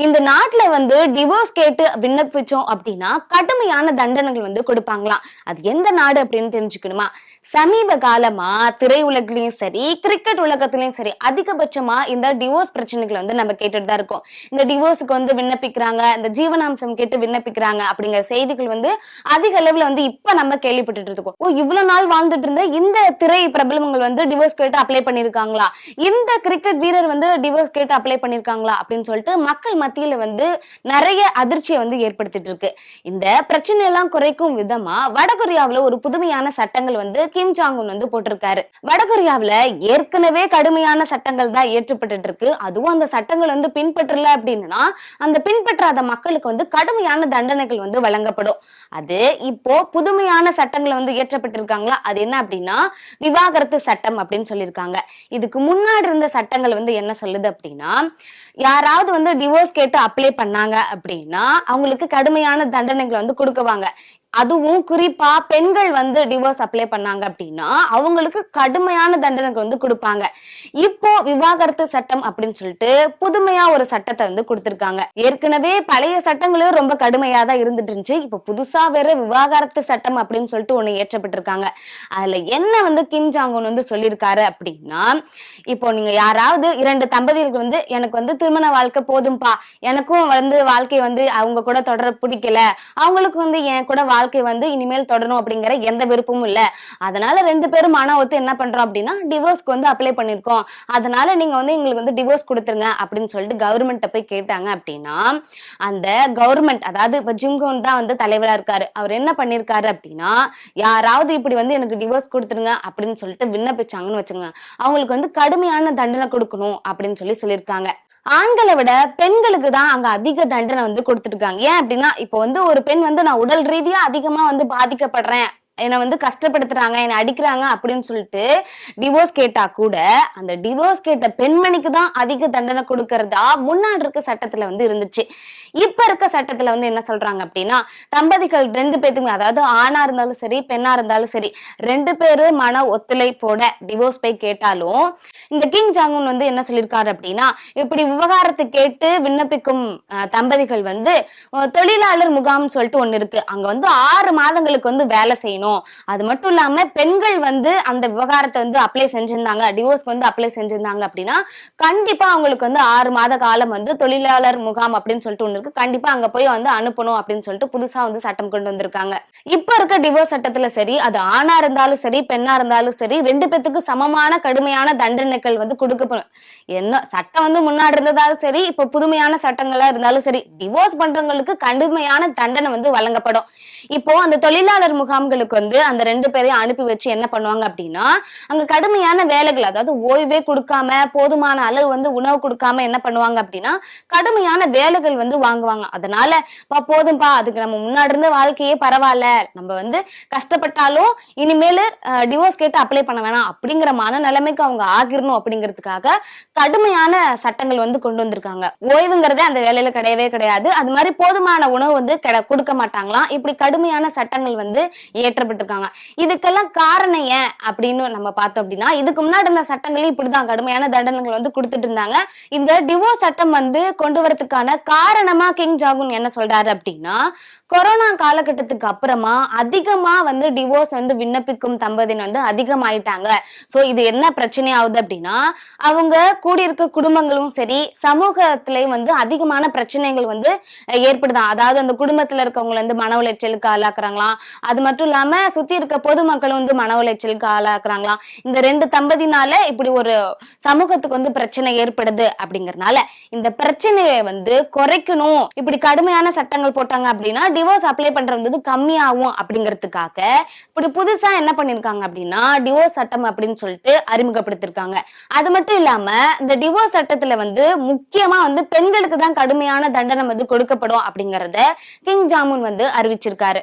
இந்த நாட்டுல வந்து டிவோர்ஸ் கேட்டு விண்ணப்பிச்சோம் அப்படின்னா கடுமையான தண்டனைகள் வந்து கொடுப்பாங்களாம். அது எந்த நாடு அப்படின்னு தெரிஞ்சுக்கணுமா? சமீப காலமா திரையுலகிலையும் சரி, கிரிக்கெட் உலகத்திலயும் சரி, அதிகபட்சமா இந்த டிவோர்ஸ் பிரச்சனைகள் வந்து நம்ம கேட்டுட்டு தான் இருக்கோம். இந்த டிவோர்ஸுக்கு வந்து விண்ணப்பிக்கிறாங்க, இந்த ஜீவனாம்சம் கேட்டு விண்ணப்பிக்கிறாங்க அப்படிங்கிற செய்திகள் வந்து அதிக அளவுல வந்து இப்ப நம்ம கேள்விப்பட்டுட்டு இருக்கோம். இவ்வளவு நாள் வாழ்ந்துட்டு இருந்த இந்த திரை பிரபலங்கள் வந்து டிவோர்ஸ் கேட்டு அப்ளை பண்ணிருக்காங்களா, இந்த கிரிக்கெட் வீரர் வந்து டிவோர்ஸ் கேட்டு அப்ளை பண்ணிருக்காங்களா அப்படின்னு சொல்லிட்டு மக்கள் மத்தியில வந்து நிறைய அதிர்ச்சியை வந்து ஏற்படுத்திட்டு இருக்கு. இந்த பிரச்சனை எல்லாம் குறைக்கும் விதமா வடகொரியாவுல ஒரு புதுமையான சட்டங்கள் வந்து கிம் ஜாங் உன் வந்து போட்டிருக்காரு. வடகொரியாவுல ஏற்கனவே கடுமையான சட்டங்கள் தான் இயற்றப்பட்டு இருக்கு. அதுவும் அந்த சட்டங்கள் வந்து பின்பற்றல அப்படின்னா அந்த பின்பற்றாத மக்களுக்கு வந்து கடுமையான தண்டனைகள் வந்து வழங்கப்படும். அது இப்போ புதுமையான சட்டங்களை வந்து இயற்றப்பட்டிருக்காங்களா, அது என்ன அப்படின்னா விவாகரத்து சட்டம் அப்படின்னு சொல்லியிருக்காங்க. இதுக்கு முன்னாடி இருந்த சட்டங்கள் வந்து என்ன சொல்லுது அப்படின்னா, யாராவது வந்து டிவோர்ஸ் கேட்டு அப்ளை பண்ணாங்க அப்படின்னா அவங்களுக்கு கடுமையான தண்டனைகள் வந்து கொடுக்குவாங்க. அதுவும் குறிப்பா பெண்கள் வந்து டிவோர்ஸ் அப்ளை பண்ணாங்க அப்படின்னா அவங்களுக்கு கடுமையான தண்டனைகள் வந்து கொடுப்பாங்க. இப்போ விவாகரத்து சட்டம் அப்படின்னு சொல்லிட்டு புதுமையா ஒரு சட்டத்தை வந்து கொடுத்திருக்காங்க. ஏற்கனவே பழைய சட்டங்களும் ரொம்ப கடுமையா தான் இருந்துட்டு இருந்துச்சு. இப்போ புதுசா வேற விவாகரத்து சட்டம் அப்படின்னு சொல்லிட்டு ஒண்ணு ஏற்றப்பட்டிருக்காங்க. அதுல என்ன வந்து கிம் ஜாங் உன் வந்து சொல்லியிருக்காரு அப்படின்னா, இப்போ நீங்க யாராவது இரண்டு தம்பதியர்கள் வந்து எனக்கு வந்து திருமண வாழ்க்கை போதும்பா, எனக்கும் வந்து வாழ்க்கை வந்து அவங்க கூட தொடர பிடிக்கல, அவங்களுக்கு வந்து என் கூட வாழ்க்கை வந்து இனிமேல் தொடரும் அப்படிங்கிற எந்த விருப்பமும் இல்ல, அதனால ரெண்டு பேரும் மன ஒத்து என்ன பண்றோம் அப்படின்னா டிவோர்ஸ்க்கு வந்து அப்ளை பண்ணிருக்கோம், அதனால நீங்க வந்து எங்களுக்கு வந்து டிவோர்ஸ் கொடுத்துருங்க அப்படின்னு சொல்லிட்டு கவர்மெண்ட்ட போய் கேட்டாங்க அப்படின்னா அந்த கவர்மெண்ட், அதாவது இப்ப ஜிங்கோன் தான் வந்து தலைவரா இருக்காரு, அவர் என்ன பண்ணிருக்காரு அப்படின்னா யாராவது இப்படி வந்து எனக்கு டிவோர்ஸ் கொடுத்துருங்க அப்படின்னு சொல்லிட்டு விண்ணப்பிச்சாங்கன்னு வச்சுங்க, அவங்களுக்கு வந்து கடுமையான தண்டனை கொடுக்கணும் அப்படின்னு சொல்லியிருக்காங்க. ஆண்களை விட பெண்களுக்கு தான் அங்க அதிக தண்டனை வந்து கொடுத்துட்டு இருக்காங்க. ஏன் அப்படின்னா இப்போ வந்து ஒரு பெண் வந்து நான் உடல் ரீதியா அதிகமா வந்து பாதிக்கப்படுறேன், என்னை வந்து கஷ்டப்படுத்துறாங்க, என்னை அடிக்கிறாங்க அப்படின்னு சொல்லிட்டு டிவோர்ஸ் கேட்டா கூட அந்த டிவோர்ஸ் கேட்ட பெண்மணிக்கு தான் அதிக தண்டனை கொடுக்கறதா முன்னாடி இருக்க சட்டத்துல வந்து இருந்துச்சு. இப்ப இருக்க சட்டத்துல வந்து என்ன சொல்றாங்க அப்படின்னா தம்பதிகள் ரெண்டு பேத்துக்குமே, அதாவது ஆணா இருந்தாலும் சரி பெண்ணா இருந்தாலும் சரி, ரெண்டு பேரு மன ஒத்துழைப்போட டிவோர்ஸ் போய் கேட்டாலும் இந்த கிம் ஜாங் உன் வந்து என்ன சொல்லியிருக்காரு அப்படின்னா, இப்படி விவகாரத்தை கேட்டு விண்ணப்பிக்கும் தம்பதிகள் வந்து தொழிலாளர் முகாம்னு சொல்லிட்டு ஒண்ணு இருக்கு, அங்க வந்து 6 மாதங்களுக்கு வந்து வேலை செய்யணும், அது மட்டும் இல்லாம பெண்கள் வந்து அந்த விவகாரத்தை வந்து அப்ளை செஞ்சிருந்தாங்க, டிவோர்ஸ்க்கு வந்து அப்ளை செஞ்சிருந்தாங்க அப்படின்னா கண்டிப்பா அவங்களுக்கு வந்து 6 மாத காலம் வந்து தொழிலாளர் முகாம் அப்படின்னு சொல்லிட்டு ஒண்ணு இருக்கு, கண்டிப்பா அங்க போய் வந்து அனுப்பணும் அப்படின்னு சொல்லிட்டு புதுசா வந்து சட்டம் கொண்டு வந்திருக்காங்க. இப்ப இருக்க டிவோர்ஸ் சட்டத்துல சரி, அது ஆணா இருந்தாலும் சரி பெண்ணா இருந்தாலும் சரி, ரெண்டு பேத்துக்கு சமமான கடுமையான தண்டனைகள் வந்து கொடுக்கப்படும். என்ன சட்டம் வந்து முன்னாடி இருந்ததாலும் சரி, இப்ப புதுமையான சட்டங்களா இருந்தாலும் சரி, டிவோர்ஸ் பண்றவங்களுக்கு கடுமையான தண்டனை வந்து வழங்கப்படும். இப்போ அந்த தொழிலாளர் முகாம்களுக்கு வந்து அந்த ரெண்டு பேரையும் அனுப்பி வச்சு என்ன பண்ணுவாங்க அப்படின்னா அங்க கடுமையான வேலைகள், அதாவது ஓய்வே கொடுக்காம போதுமான அளவு வந்து உணவு கொடுக்காம என்ன பண்ணுவாங்க அப்படின்னா கடுமையான வேலைகள் வந்து வாங்குவாங்க. அதனால போதும்பா, அதுக்கு நம்ம முன்னாடி இருந்த வாழ்க்கையே பரவாயில்ல, நம்ம வந்து கஷ்டப்பட்டாலும் இனிமேல் டிவோர்ஸ் கேட்டு அப்ளை பண்ண வேணாம் அப்படிங்கிற மனநிலைமைக்கு அவங்க ஆகிரணும் அப்படிங்கிறதுக்காக கடுமையான சட்டங்கள் வந்து கொண்டு வந்திருக்காங்க. ஓய்வுங்கிறதே அந்த வேலையில கிடையவே கிடையாது, அது மாதிரி போதுமான உணவு வந்து கொடுக்க மாட்டாங்களாம். இப்படி கடுமையான சட்டங்கள் வந்து இயற்றப்பட்டிருக்காங்க. இதுக்கெல்லாம் காரணம் ஏன் அப்படின்னு நம்ம பார்த்தோம் அப்படின்னா, இதுக்கு முன்னாடி இருந்த சட்டங்களையும் இப்படிதான் கடுமையான தண்டனைகள் வந்து கொடுத்துட்டு இருந்தாங்க. இந்த டிவோர்ஸ் சட்டம் வந்து கொண்டு வரதுக்கான காரணமா கிம் ஜாங் உன் என்ன சொல்றாரு அப்படின்னா, கொரோனா காலகட்டத்துக்கு அப்புறமா அதிகமா வந்து டிவோர்ஸ் வந்து விண்ணப்பிக்கும் தம்பதியினர் வந்து அதிகமாயிட்டாங்க. சோ இது என்ன பிரச்சனை ஆகுது அப்படின்னா அவங்க கூடியிருக்க குடும்பங்களும் சரி சமூகத்திலயும் வந்து அதிகமான பிரச்சனைகள் வந்து ஏற்படுதான். அதாவது அந்த குடும்பத்துல இருக்கவங்களை வந்து மன உளைச்சலுக்கு ஆளாக்குறாங்களாம், அது மட்டும் இல்லாம சுத்தி இருக்க பொதுமக்களும் வந்து மன உளைச்சலுக்கு ஆளாக்குறாங்களாம். இந்த ரெண்டு தம்பதினால இப்படி ஒரு சமூகத்துக்கு வந்து பிரச்சனை ஏற்படுது அப்படிங்கறதுனால இந்த பிரச்சனையை வந்து குறைக்கணும், இப்படி கடுமையான சட்டங்கள் போட்டாங்க அப்படின்னா டிவோர்ஸ் அப்ளை பண்றது கம்மியாகும் அப்படிங்கிறதுக்காக இப்படி புதுசா என்ன பண்ணிருக்காங்க அப்படின்னா டிவோர்ஸ் சட்டம் அப்படின்னு சொல்லிட்டு அறிமுகப்படுத்திருக்காங்க. அது மட்டும் இல்லாம இந்த டிவோர்ஸ் சட்டத்துல வந்து முக்கியமா வந்து பெண்களுக்கு தான் கடுமையான தண்டனை வந்து கொடுக்கப்படும் அப்படிங்கறத கிம் ஜாங் உன் வந்து அறிவிச்சிருக்காரு.